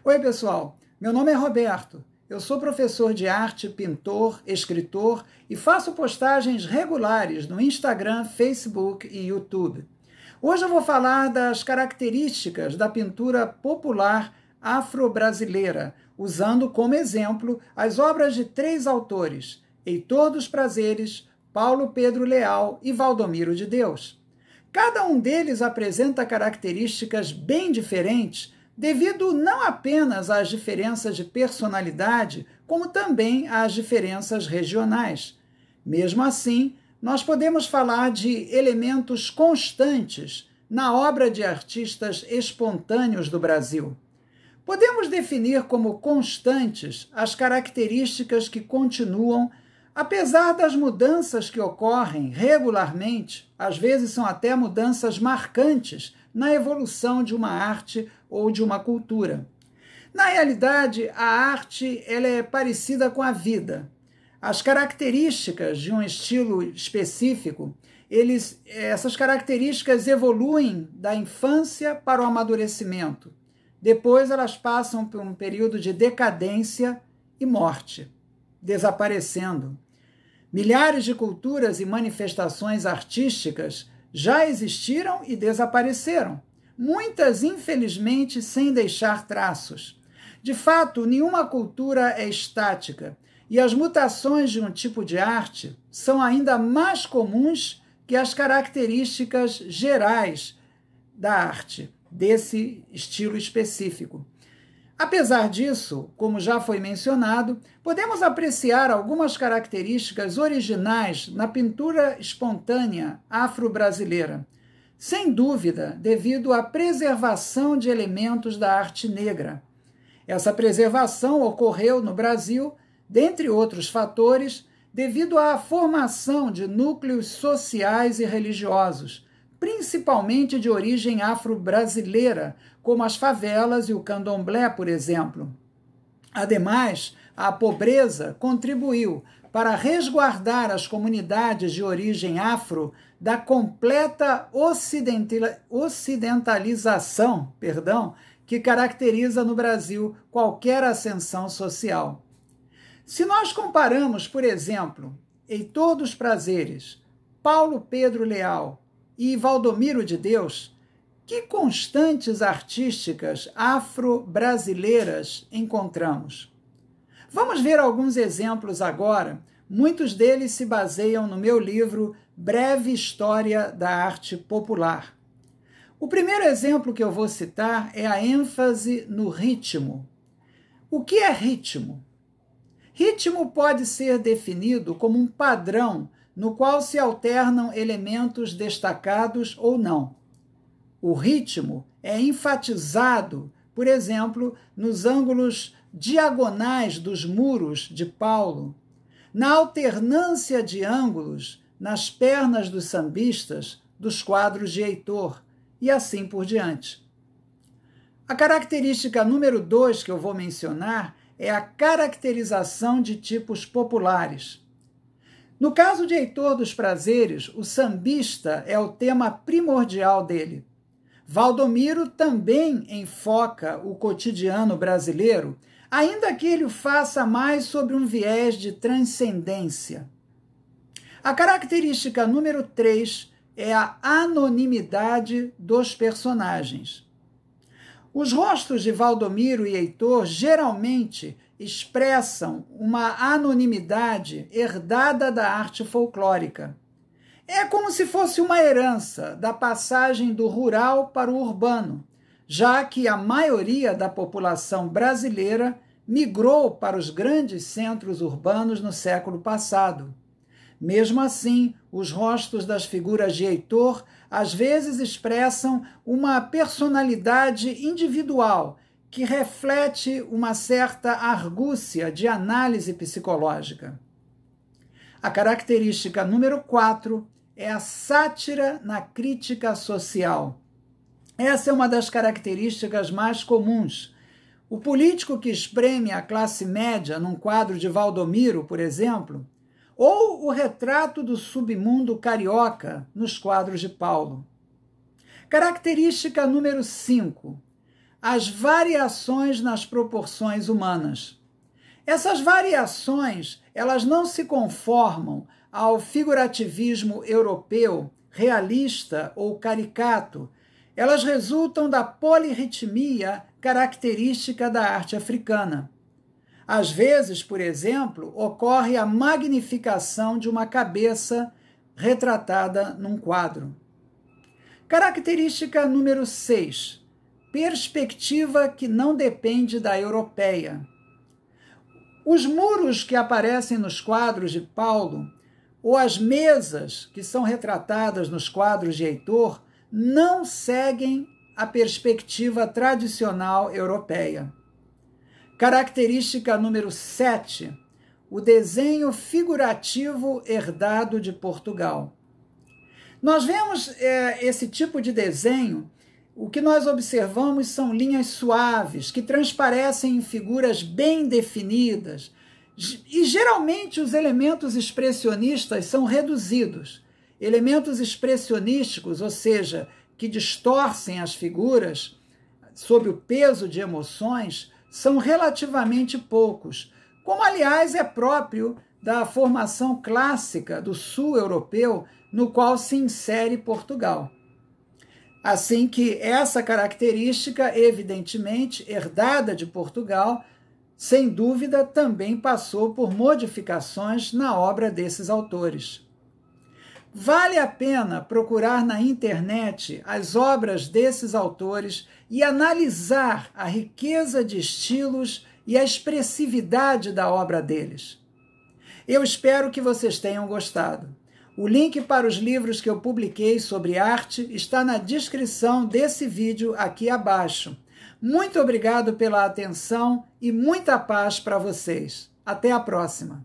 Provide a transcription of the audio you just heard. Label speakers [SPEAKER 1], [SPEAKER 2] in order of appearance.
[SPEAKER 1] Oi, pessoal. Meu nome é Roberto. Eu sou professor de arte, pintor, escritor e faço postagens regulares no Instagram, Facebook e YouTube. Hoje eu vou falar das características da pintura popular afro-brasileira, usando como exemplo as obras de 3 autores, Heitor dos Prazeres, Paulo Pedro Leal e Valdomiro de Deus. Cada um deles apresenta características bem diferentes, devido não apenas às diferenças de personalidade, como também às diferenças regionais. Mesmo assim, nós podemos falar de elementos constantes na obra de artistas espontâneos do Brasil. Podemos definir como constantes as características que continuam, apesar das mudanças que ocorrem regularmente, às vezes são até mudanças marcantes na evolução de uma arte ou de uma cultura. Na realidade, a arte ela é parecida com a vida. As características de um estilo específico, essas características evoluem da infância para o amadurecimento. Depois elas passam por um período de decadência e morte, desaparecendo. Milhares de culturas e manifestações artísticas já existiram e desapareceram, muitas, infelizmente, sem deixar traços. De fato, nenhuma cultura é estática, e as mutações de um tipo de arte são ainda mais comuns que as características gerais da arte, desse estilo específico. Apesar disso, como já foi mencionado, podemos apreciar algumas características originais na pintura espontânea afro-brasileira, sem dúvida devido à preservação de elementos da arte negra. Essa preservação ocorreu no Brasil, dentre outros fatores, devido à formação de núcleos sociais e religiosos, principalmente de origem afro-brasileira, como as favelas e o candomblé, por exemplo. Ademais, a pobreza contribuiu para resguardar as comunidades de origem afro da completa ocidentalização, que caracteriza no Brasil qualquer ascensão social. Se nós comparamos, por exemplo, Heitor dos Prazeres, Paulo Pedro Leal e Valdomiro de Deus, que constantes artísticas afro-brasileiras encontramos? Vamos ver alguns exemplos agora. Muitos deles se baseiam no meu livro Breve História da Arte Popular. O primeiro exemplo que eu vou citar é a ênfase no ritmo. O que é ritmo? Ritmo pode ser definido como um padrão no qual se alternam elementos destacados ou não. O ritmo é enfatizado, por exemplo, nos ângulos diagonais dos muros de Paulo, na alternância de ângulos nas pernas dos sambistas dos quadros de Heitor, e assim por diante. A característica número 2 que eu vou mencionar é a caracterização de tipos populares. No caso de Heitor dos Prazeres, o sambista é o tema primordial dele. Valdomiro também enfoca o cotidiano brasileiro, ainda que ele o faça mais sobre um viés de transcendência. A característica número 3 é a anonimidade dos personagens. Os rostos de Valdomiro e Heitor geralmente expressam uma anonimidade herdada da arte folclórica. É como se fosse uma herança da passagem do rural para o urbano, já que a maioria da população brasileira migrou para os grandes centros urbanos no século passado. Mesmo assim, os rostos das figuras de Heitor às vezes expressam uma personalidade individual que reflete uma certa argúcia de análise psicológica. A característica número 4 é a sátira na crítica social. Essa é uma das características mais comuns. O político que espreme a classe média num quadro de Valdomiro, por exemplo, ou o retrato do submundo carioca nos quadros de Paulo. Característica número 5. as variações nas proporções humanas. Essas variações, elas não se conformam ao figurativismo europeu, realista ou caricato. Elas resultam da polirritmia característica da arte africana. Às vezes, por exemplo, ocorre a magnificação de uma cabeça retratada num quadro. Característica número 6. Perspectiva que não depende da europeia. Os muros que aparecem nos quadros de Paulo, ou as mesas que são retratadas nos quadros de Heitor, não seguem a perspectiva tradicional europeia. Característica número 7. O desenho figurativo herdado de Portugal. Nós vemos esse tipo de desenho, o que nós observamos são linhas suaves, que transparecem em figuras bem definidas, e geralmente os elementos expressionistas são reduzidos. Elementos expressionísticos, ou seja, que distorcem as figuras sob o peso de emoções, são relativamente poucos, como aliás é próprio da formação clássica do sul europeu, no qual se insere Portugal. Assim que essa característica, evidentemente, herdada de Portugal, sem dúvida também passou por modificações na obra desses autores. Vale a pena procurar na internet as obras desses autores e analisar a riqueza de estilos e a expressividade da obra deles. Eu espero que vocês tenham gostado. O link para os livros que eu publiquei sobre arte está na descrição desse vídeo aqui abaixo. Muito obrigado pela atenção e muita paz para vocês. Até a próxima!